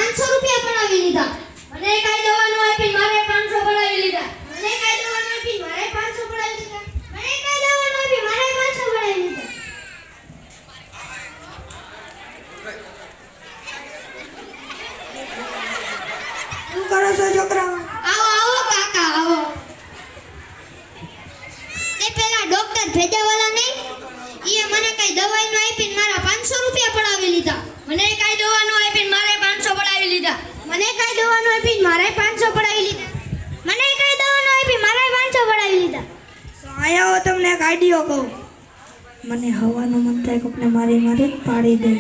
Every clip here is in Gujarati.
500 રૂપિયા પડાવી લીધા. મને કાઈ દવા નો આપી મારે 500 પડાવી લીધા. મને કાઈ દવા નો આપી મારે 500 પડાવી લીધા. મને કાઈ દવા નો આપી મારે 500 પડાવી લીધા. શું કરો છો છોકરા? આવો આવો કાકા આવો. તે પેલા ડોક્ટર ભેજાવાલા નહીં ઈએ મને કઈ દવાઈ નો આપીને મારા 500 રૂપિયા પડાવી લીધા. મને કઈ દવા નો આપીને મારે 500 પડાવી લીધા. મને કઈ દવા નો આપીને મારે 500 પડાવી લીધા. મને કઈ દવા નો આપી મારે 500 પડાવી લીધા. તો આયા હો તમને એક આઈડિયો કહું. મને હવાનું મન થાય કોકને મારી મારી પાડી દે.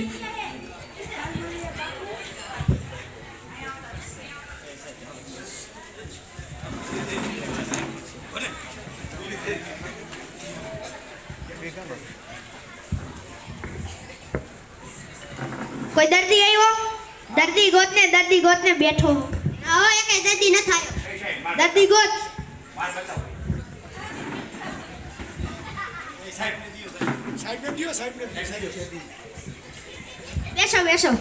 કોઈ દર્દી આવ્યો? દર્દી ગોતને બેઠો. આવો એકે દર્દી ન થાય. દર્દી ગોત. બેસો.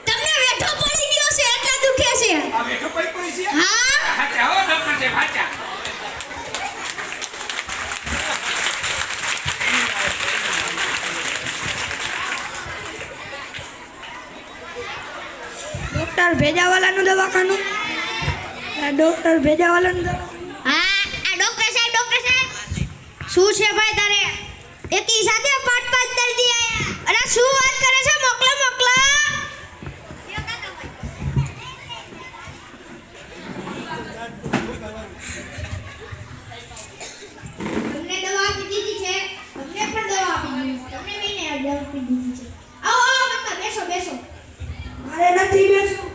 તમને વેઠો પડી ગયો છે એટલા દુખે છે. હા. ડોક્ટર ભેજાવાલાનું દવાખાનું. ડોક્ટર ભેજાવાલાનું દવાખાનું. હા આ ડોક્ટર સાહેબ શું છે ભાઈ તારે? એકી સાથે 5 દર્દી આયા. અરે શું વાત કરે છે? મોકલા. તમને દવા આપી દીધી છે. તમને પણ દવા આપી દીધી છે. તમને બેને દવા આપી દીધી છે. આવો કાકા બેસો. મારે નથી બેસવું.